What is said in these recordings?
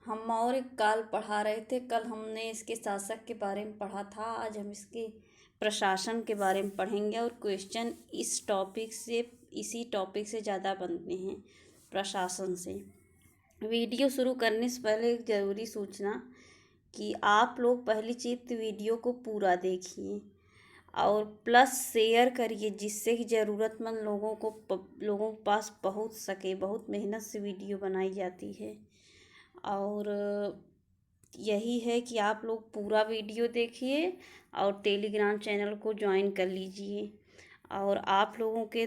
हम और एक काल पढ़ा रहे थे। कल हमने इसके शासक के बारे में पढ़ा था, आज हम इसके प्रशासन के बारे में पढ़ेंगे और क्वेश्चन इसी टॉपिक से ज़्यादा बनते हैं, प्रशासन से। वीडियो शुरू करने से पहले एक ज़रूरी सूचना कि आप लोग पहली चीज़ तो वीडियो को पूरा देखिए और प्लस शेयर करिए, जिससे कि ज़रूरतमंद लोगों के पास पहुंच सके। बहुत मेहनत से वीडियो बनाई जाती है और यही है कि आप लोग पूरा वीडियो देखिए और टेलीग्राम चैनल को ज्वाइन कर लीजिए। और आप लोगों के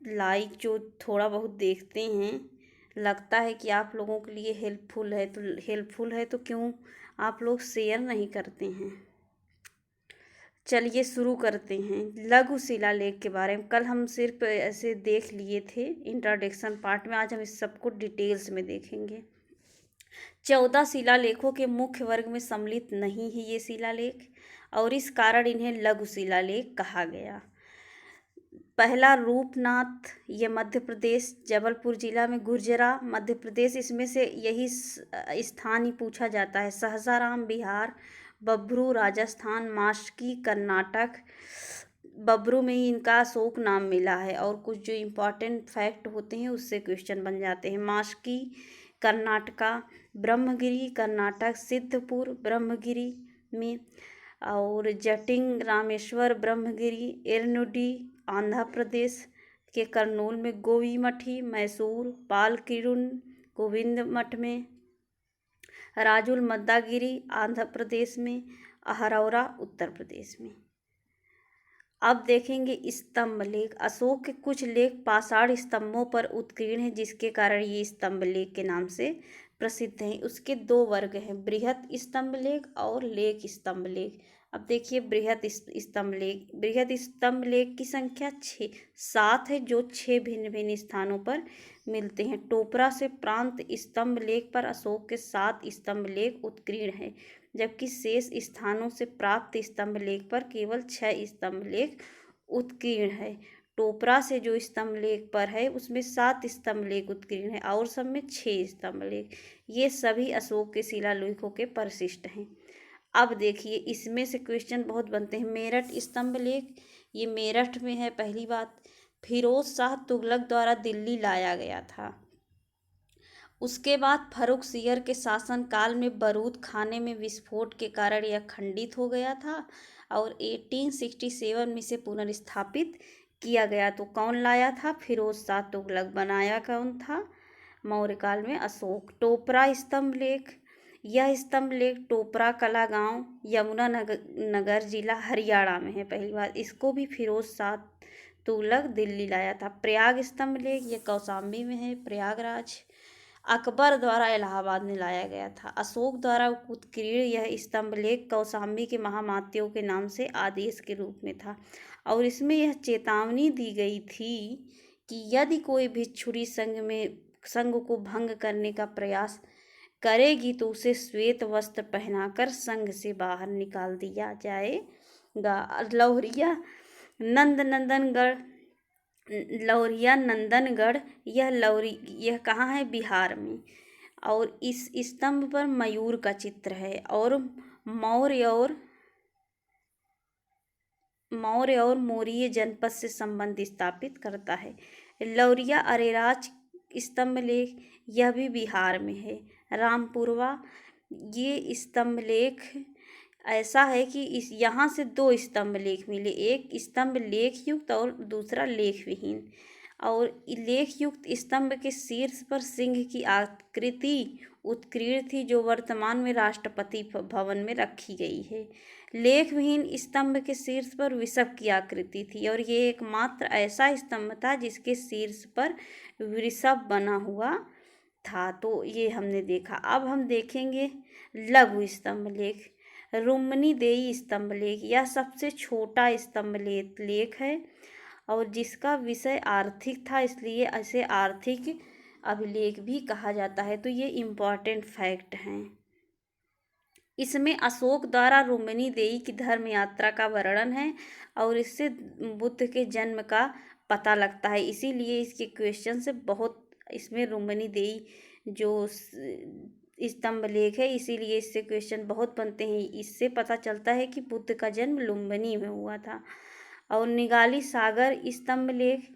लाइक जो थोड़ा बहुत देखते हैं, लगता है कि आप लोगों के लिए हेल्पफुल है तो क्यों आप लोग शेयर नहीं करते हैं। चलिए शुरू करते हैं लघु शिलालेख के बारे में। कल हम सिर्फ ऐसे देख लिए थे इंट्रोडक्शन पार्ट में, आज हम इस सबको डिटेल्स में देखेंगे। 14 शिलालेखों के मुख्य वर्ग में सम्मिलित नहीं है ये शिलालेख और इस कारण इन्हें लघु शिलालेख कहा गया। पहला रूपनाथ, ये मध्य प्रदेश, जबलपुर जिला में, गुर्जरा मध्य प्रदेश, इसमें से यही स्थान ही पूछा जाता है। सहसाराम बिहार, बब्रू राजस्थान, मास्की कर्नाटक, बब्रू में ही इनका अशोक नाम मिला है और कुछ जो इम्पोर्टेंट फैक्ट होते हैं उससे क्वेश्चन बन जाते हैं। मास्की कर्नाटका, ब्रह्मगिरी कर्नाटक, सिद्धपुर ब्रह्मगिरी में, और जटिंग रामेश्वर ब्रह्मगिरी, एरनुडी आंध्र प्रदेश के करनूल में, गोवीमठी मैसूर, पालकिरुन गोविंद मठ में, राजुल मद्दागिरी आंध्र प्रदेश में, अहरौरा उत्तर प्रदेश में। अब देखेंगे स्तंभ लेख। अशोक के कुछ लेख पाषाण स्तंभों पर उत्कीर्ण हैं, जिसके कारण ये स्तंभ लेख के नाम से प्रसिद्ध हैं। उसके दो वर्ग हैं, बृहत स्तंभ लेख और लेख स्तंभ लेख। अब देखिए बृहत स्तंभ लेख की संख्या 7 है, जो 6 भिन्न भिन्न स्थानों पर मिलते हैं। टोपरा से प्रांत स्तंभ लेख पर अशोक के 7 स्तंभ लेख उत्कीर्ण है, जबकि शेष स्थानों से प्राप्त स्तंभ लेख पर केवल 6 स्तंभ लेख उत्कीर्ण है। टोपरा से जो स्तंभ लेख पर है उसमें 7 स्तंभ लेख उत्कीर्ण है और सब में 6 स्तंभ लेख। ये सभी अशोक के शिलालेखों के परिशिष्ट हैं। अब देखिए इसमें से क्वेश्चन बहुत बनते हैं। मेरठ स्तंभ लेख, ये मेरठ में है। पहली बात, फिरोज शाह तुगलक द्वारा दिल्ली लाया गया था। उसके बाद फर्रुखसियर के शासनकाल में बारूद खाने में विस्फोट के कारण यह खंडित हो गया था और 1867 में इसे पुनर्स्थापित किया गया। तो कौन लाया था? फिरोज शाह तुगलक। बनाया कौन था? मौर्य काल में अशोक। टोपरा स्तंभ लेख, यह स्तंभ लेख टोपरा कला गांव, यमुनानगर जिला, हरियाणा में है। पहली बात, इसको भी फिरोज शाह तुगलक दिल्ली लाया था। प्रयाग स्तंभ लेख, यह कौशाम्बी में है, प्रयागराज, अकबर द्वारा इलाहाबाद में लाया गया था। अशोक द्वारा उत्कीर्ण यह स्तंभ लेख कौशाम्बी के महामात्यों के नाम से आदेश के रूप में था और इसमें यह चेतावनी दी गई थी कि यदि कोई भिक्षुणी संघ को भंग करने का प्रयास करेगी तो उसे श्वेत वस्त्र पहनाकर संघ से बाहर निकाल दिया जाएगा। लौरिया नंदनगढ़, यह कहाँ है? बिहार में। और इस स्तंभ पर मयूर का चित्र है और मौर्य और मौर्य जनपद से संबंध स्थापित करता है। लौरिया अरेराज स्तंभ लेख, यह भी बिहार में है, रामपुरवा। ये स्तंभ लेख ऐसा है कि यहाँ से 2 स्तंभ लेख मिले, एक स्तंभ लेख युक्त और दूसरा लेख विहीन। और लेख युक्त स्तंभ के शीर्ष पर सिंह की आकृति उत्कीर्ण थी, जो वर्तमान में राष्ट्रपति भवन में रखी गई है। लेख विहीन स्तंभ के शीर्ष पर वृषभ की आकृति थी और ये एकमात्र ऐसा स्तंभ था जिसके शीर्ष पर वृषभ बना हुआ था। तो ये हमने देखा। अब हम देखेंगे लघु स्तंभ लेख। रुक्मिणी देवी स्तंभ लेख, यह सबसे छोटा स्तंभ लेख है और जिसका विषय आर्थिक था, इसलिए इसे आर्थिक अभिलेख भी कहा जाता है। तो ये इम्पोर्टेंट फैक्ट हैं। इसमें अशोक द्वारा रुक्मिणी देवी की धर्म यात्रा का वर्णन है और इससे बुद्ध के जन्म का पता लगता है, इसीलिए इसके क्वेश्चन से बहुत इसमें रुक्मिणी देवी जो स्तंभ लेख है, इसीलिए इससे क्वेश्चन बहुत बनते हैं। इससे पता चलता है कि बुद्ध का जन्म लुम्बिनी में हुआ था। और निगाली सागर स्तंभ लेख,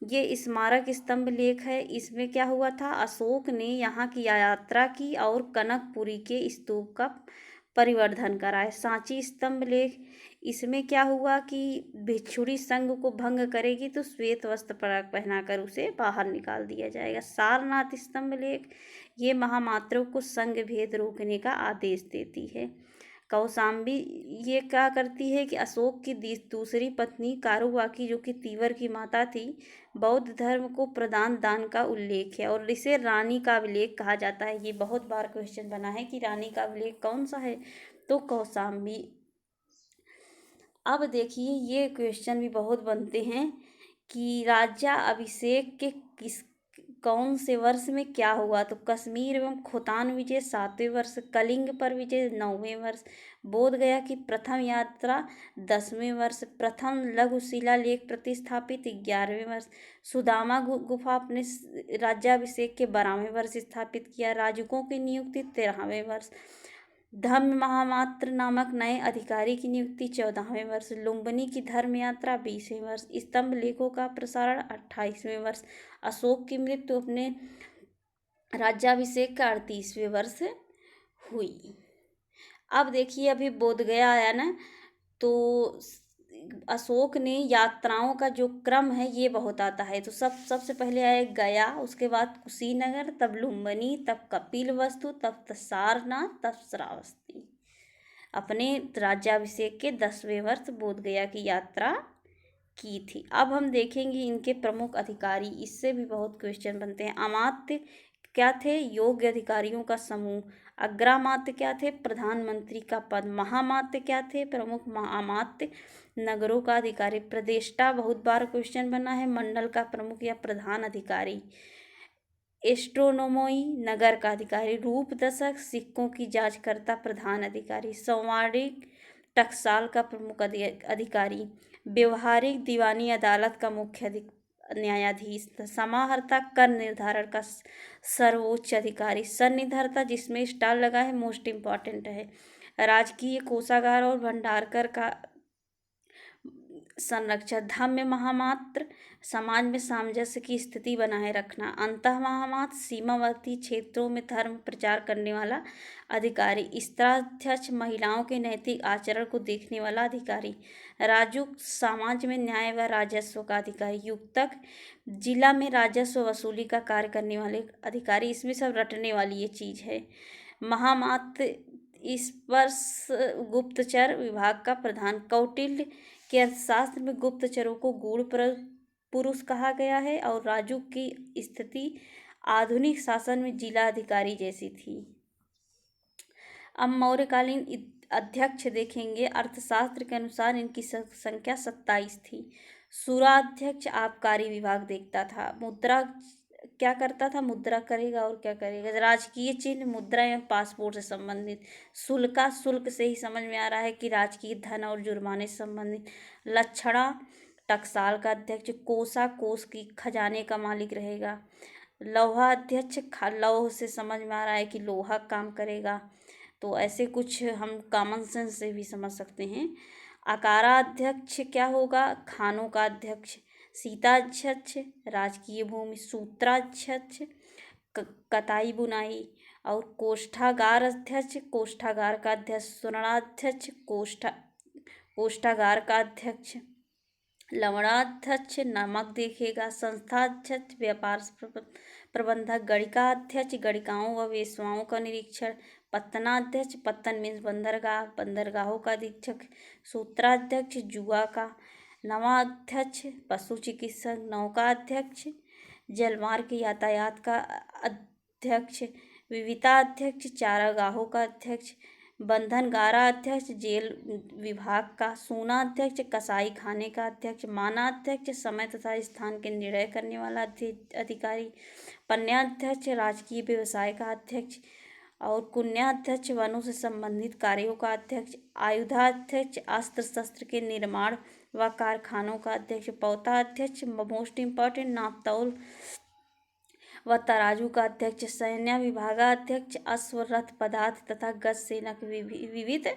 ये स्मारक स्तंभ लेख है। इसमें क्या हुआ था, अशोक ने यहाँ की यात्रा की और कनकपुरी के स्तूप का परिवर्धन कराए। सांची स्तंभ लेख, इसमें क्या हुआ कि भिक्षुणी संघ को भंग करेगी तो श्वेत वस्त्र पहनाकर उसे बाहर निकाल दिया जाएगा। सारनाथ स्तंभ लेख, ये महामात्रों को संघ भेद रोकने का आदेश देती है। कौशाम्बी ये क्या करती है कि अशोक की दूसरी पत्नी कारुबाकी, जो कि तीवर की माता थी, बौद्ध धर्म को प्रदान दान का उल्लेख है और इसे रानी का अभिलेख कहा जाता है। ये बहुत बार क्वेश्चन बना है कि रानी का अभिलेख कौन सा है, तो कौशाम्बी। अब देखिए ये क्वेश्चन भी बहुत बनते हैं कि राज्याभिषेक के किस कौन से वर्ष में क्या हुआ, तो कश्मीर एवं खोतान विजय 7वें वर्ष, कलिंग पर विजय 9वें वर्ष, बोध गया की प्रथम यात्रा 10वें वर्ष, प्रथम लघु शिलालेख प्रतिस्थापित 11वें वर्ष, सुदामा गुफा अपने राज्याभिषेक के 12वें वर्ष स्थापित किया, राजकों की नियुक्ति 13वें वर्ष, धम्म महामात्र नामक नए अधिकारी की नियुक्ति 14वें वर्ष, लुम्बिनी की धर्म यात्रा 20वें वर्ष, स्तंभ लेखों का प्रसारण 28वें वर्ष, अशोक की मृत्यु अपने राज्याभिषेक का 38वें वर्ष हुई। अब देखिए अभी बोध गया आया ना, तो अशोक ने यात्राओं का जो क्रम है ये बहुत आता है। तो सबसे पहले आए गया, उसके बाद कुशीनगर, तब लुम्बिनी, तब कपिलवस्तु, तब सारनाथ, तब श्रावस्ती। अपने राज्याभिषेक के 10वें वर्ष बोध गया की यात्रा की थी। अब हम देखेंगे इनके प्रमुख अधिकारी, इससे भी बहुत क्वेश्चन बनते हैं। अमात्य क्या थे, योग्य अधिकारियों का समूह। अग्रामात्य क्या थे, प्रधानमंत्री का पद। महामात्य क्या थे, प्रमुख अमात्य, नगरों का अधिकारी। प्रदेष्टा बहुत बार क्वेश्चन बना है, मंडल का प्रमुख या प्रधान अधिकारी। एस्ट्रोनोमोई, नगर का अधिकारी। रूप दशक, सिक्कों की जांच करता प्रधान अधिकारी। संवारिक, टकसाल का प्रमुख अधिकारी। व्यवहारिक, दीवानी अदालत का मुख्य न्यायाधीश। समाहर्ता, कर निर्धारण का सर्वोच्च अधिकारी। सन्निधरता, जिसमें स्टार लगा है, मोस्ट इम्पॉर्टेंट है। राजकीय कोषागार और भंडारकर का संरक्षण। धम्म महामात्र, समाज में सामंजस्य की स्थिति बनाए रखना। अंतः महामात्र, सीमावर्ती क्षेत्रों में धर्म प्रचार करने वाला अधिकारी। स्तराध्यक्ष, महिलाओं के नैतिक आचरण को देखने वाला अधिकारी। राजुक, समाज में न्याय व राजस्व का अधिकारी। युक्तक, जिला में राजस्व वसूली का कार्य करने वाले अधिकारी। इसमें सब रटने वाली ये चीज है। महामात्र, स्पर्श गुप्तचर विभाग का प्रधान। कौटिल्य के अर्थशास्त्र में गुप्तचरों को गूढ़ पुरुष कहा गया है और राजू की स्थिति आधुनिक शासन में जिला अधिकारी जैसी थी। अब मौर्यकालीन अध्यक्ष देखेंगे। अर्थशास्त्र के अनुसार इनकी संख्या 27 थी। सुराध्यक्ष आबकारी विभाग देखता था। मुद्रा क्या करता था, मुद्रा करेगा और क्या करेगा। राजकीय चिन्ह, मुद्रा एवं पासपोर्ट से संबंधित। शुल्का, शुल्क से ही समझ में आ रहा है कि राजकीय धन और जुर्माने से संबंधित। लक्षणा, टकसाल का अध्यक्ष। कोषा, कोष की खजाने का मालिक रहेगा। लोहा अध्यक्ष, लौह से समझ में आ रहा है कि लोहा काम करेगा, तो ऐसे कुछ हम कॉमन सेंस से भी समझ सकते हैं। अकाराध्यक्ष क्या होगा, खानों का अध्यक्ष। सीताध्यक्ष, राजकीय भूमि। सूत्राध्यक्ष, कताई बुनाई। और कोष्ठागार अध्यक्ष, कोष्ठागार का अध्यक्ष। स्वर्णाध्यक्ष, कोष्ठागार का अध्यक्ष। लवणाध्यक्ष, नमक देखेगा। संस्थाध्यक्ष, व्यापार प्रबंधक। गणिका अध्यक्ष, गणिकाओं व वेश्याओं का निरीक्षण। पत्तनाध्यक्ष, पत्तन मीन्स बंदरगाह, बंदरगाहों का अधीक्षक। सूत्राध्यक्ष, जुआ का। नवाध्यक्ष, पशु चिकित्सक। नौका अध्यक्ष, जलमार्ग यातायात का अध्यक्ष। विविता अध्यक्ष, चारागाहों का अध्यक्ष। बंधनगारा अध्यक्ष, जेल विभाग का। सूना अध्यक्ष, कसाई खाने का अध्यक्ष। मानाध्यक्ष, समय तथा स्थान के निर्णय करने वाला अधिकारी। पन्याध्यक्ष, राजकीय व्यवसाय का अध्यक्ष। और कुन्याध्यक्ष, वनों से संबंधित कार्यों का अध्यक्ष। आयुधाध्यक्ष, अस्त्र शस्त्र के निर्माण व कारखानों का अध्यक्ष। पौता अध्यक्ष, मोस्ट इम्पॉर्टेंट, नापतौल वह तराजू का अध्यक्ष, सैन्य विभागाध्यक्ष, अश्व रथ पदार्थ तथा गज सेना के विविध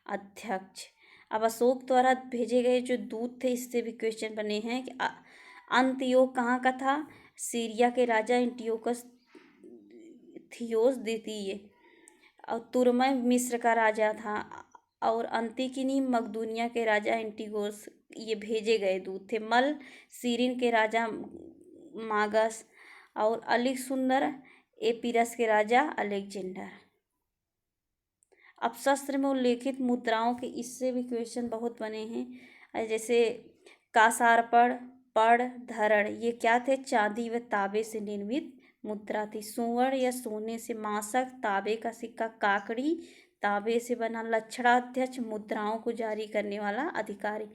अध्यक्ष। अब अशोक द्वारा भेजे गए जो दूत थे, इससे भी क्वेश्चन बने हैं कि अंत्योक कहाँ का था? सीरिया के राजा एंटियोकस थियोस द्वितीय। और तुरमय मिस्र का राजा था। और अंतिकिनी मकदूनिया के राजा एंटिगोस, ये भेजे गए दूत थे। मल सीरिन के राजा मागस, और अलिक सुंदर एपिरस के राजा अलेक्जेंडर। अब शस्त्र में उल्लेखित मुद्राओं के इससे भी क्वेश्चन बहुत बने हैं, जैसे कासारपड़, पड़, धरड़, ये क्या थे? चांदी व तांबे से निर्मित मुद्रा थी। सुवर्ण या सोने से मासक, तांबे का सिक्का, काकड़ी, तांबे से बना। लक्षणाध्यक्ष, मुद्राओं को जारी करने वाला अधिकारी।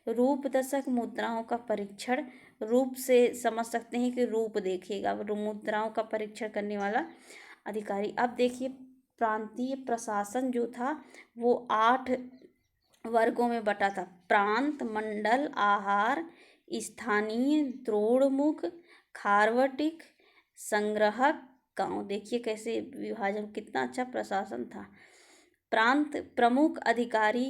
रूप दशक, मुद्राओं का परीक्षण। रूप से समझ सकते हैं कि रूप देखेगा, मुद्राओं का परीक्षण करने वाला अधिकारी। अब देखिए, प्रांतीय प्रशासन जो था वो 8 वर्गों में बटा था। प्रांत, मंडल, आहार, स्थानीय, द्रोणमुख, खारवटिक, संग्रहक, गांव। देखिए कैसे विभाजन, कितना अच्छा प्रशासन था। प्रांत प्रमुख अधिकारी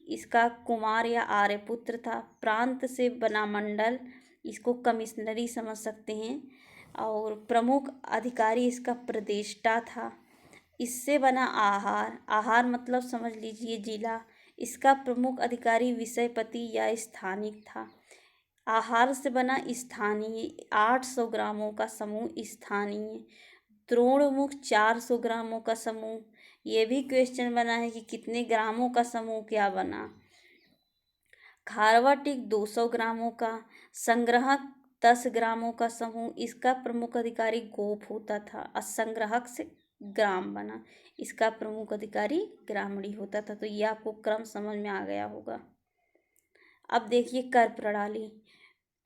इसका कुमार या आर्यपुत्र था। प्रांत से बना मंडल, इसको कमिश्नरी समझ सकते हैं। और प्रमुख अधिकारी इसका प्रदेष्टा था। इससे बना आहार, आहार मतलब समझ लीजिए जिला, इसका प्रमुख अधिकारी विषयपति या स्थानिक था। आहार से बना स्थानीय, 800 ग्रामों का समूह स्थानीय। द्रोणमुख 400 ग्रामों का समूह। ये भी क्वेश्चन बना है कि कितने ग्रामों का समूह क्या बना। खारवाटिक 200 ग्रामों का। संग्रहक 10 ग्रामों का समूह, इसका प्रमुख अधिकारी गोप होता था। असंग्रहक से ग्राम बना, इसका प्रमुख अधिकारी ग्रामणी होता था। तो ये आपको क्रम समझ में आ गया होगा। अब देखिए कर प्रणाली,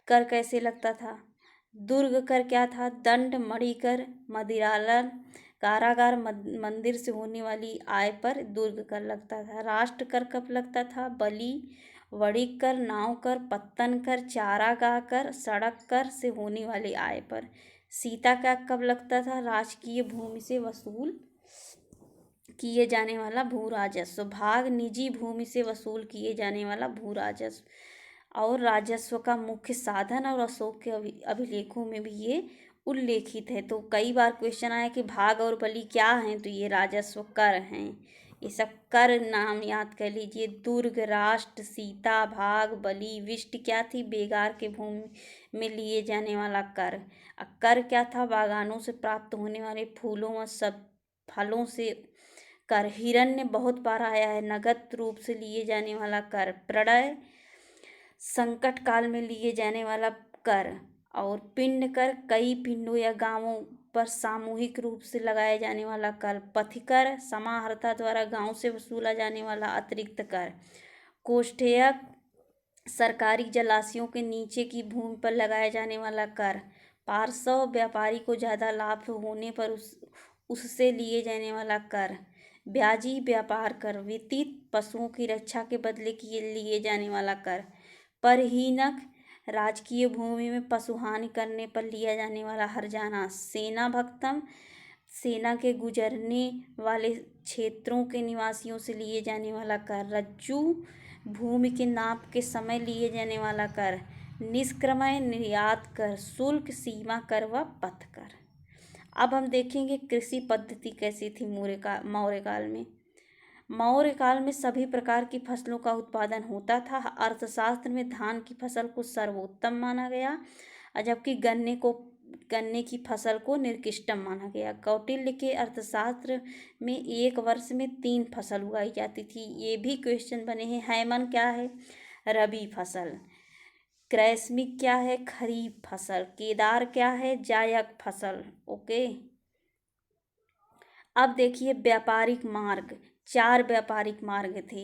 कर कैसे लगता था? दुर्ग कर क्या था? दंड, मणिकर, मदिरालन, कारागार, मंदिर से होने वाली आय पर दुर्ग कर लगता था। राष्ट्र कर कब लगता था? बलि, वणिक कर, नाव कर, पत्तन कर, चारागाह कर, सड़क कर से होने वाली आय पर। सीता का कब लगता था? राजकीय भूमि से वसूल किए जाने वाला भू राजस्व। भाग, निजी भूमि से वसूल किए जाने वाला भू राजस्व और राजस्व का मुख्य साधन। और अशोक के अभिलेखों में भी ये उल्लेखित है। तो कई बार क्वेश्चन आया कि भाग और बलि क्या हैं? तो ये राजस्व कर हैं। ये सब कर नाम याद कर लीजिए। दुर्ग, राष्ट्र, सीता, भाग, बलि, विष्ट क्या थी? बेगार के भूमि में लिए जाने वाला कर। कर क्या था? बागानों से प्राप्त होने वाले फूलों व सब फलों से कर। हिरण्य बहुत बार आया है। नगद रूप से लिए जाने वाला कर। प्रलय, संकट काल में लिए जाने वाला कर। और पिंड कर, कई पिंडों या गांवों पर सामूहिक रूप से लगाया जाने वाला कर। पथिकर, समाहर्ता द्वारा गांव से वसूला जाने वाला अतिरिक्त कर। कोष्ठेयक, सरकारी जलाशयों के नीचे की भूमि पर लगाया जाने वाला कर। पार्श्व, व्यापारी को ज़्यादा लाभ होने पर उससे लिए जाने वाला कर। ब्याजी, व्यापार कर। वित्तीय, पशुओं की रक्षा के बदले लिए जाने वाला कर। परहीनक, राजकीय भूमि में पशुहानि करने पर लिया जाने वाला हर्जाना। सेना भक्तम, सेना के गुजरने वाले क्षेत्रों के निवासियों से लिए जाने वाला कर। रज्जू, भूमि के नाप के समय लिए जाने वाला कर। निष्क्रमण, निर्यात कर। शुल्क, सीमा कर व पथ कर। अब हम देखेंगे कृषि पद्धति कैसी थी मौर्य काल में। मौर्य काल में सभी प्रकार की फसलों का उत्पादन होता था। अर्थशास्त्र में धान की फसल को सर्वोत्तम माना गया, जबकि गन्ने की फसल को निकृष्टम माना गया। कौटिल्य के अर्थशास्त्र में एक वर्ष में 3 फसल उगाई जाती थी। ये भी क्वेश्चन बने हैं। हैमन क्या है? रबी फसल। क्रैस्मिक क्या है? खरीफ फसल। केदार क्या है? जायक फसल। ओके। अब देखिए व्यापारिक मार्ग, 4 व्यापारिक मार्ग थे।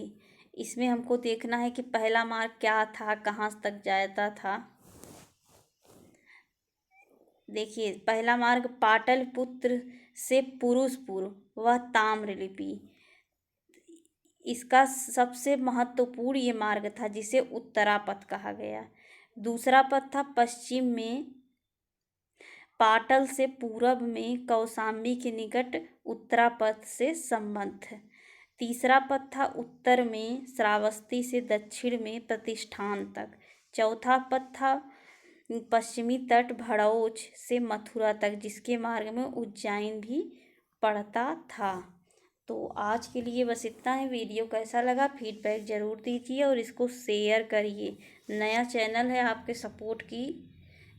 इसमें हमको देखना है कि पहला मार्ग क्या था, कहाँ तक जाता था। देखिए पहला मार्ग पाटलिपुत्र से पुरुषपुर व ताम्रलिप्ति, इसका सबसे महत्वपूर्ण ये मार्ग था, जिसे उत्तरापथ कहा गया। दूसरा पथ था पश्चिम में पाटल से पूरब में कौशाम्बी के निकट उत्तरापथ से संबंध। तीसरा पद था उत्तर में श्रावस्ती से दक्षिण में प्रतिष्ठान तक। चौथा पद था पश्चिमी तट भड़ौच से मथुरा तक, जिसके मार्ग में उज्जैन भी पड़ता था। तो आज के लिए बस इतना है। वीडियो कैसा लगा फीडबैक ज़रूर दीजिए और इसको शेयर करिए। नया चैनल है, आपके सपोर्ट की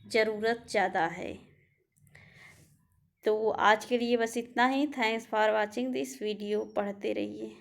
ज़रूरत ज़्यादा है। तो आज के लिए बस इतना ही। Thanks for watching this video. पढ़ते रहिए।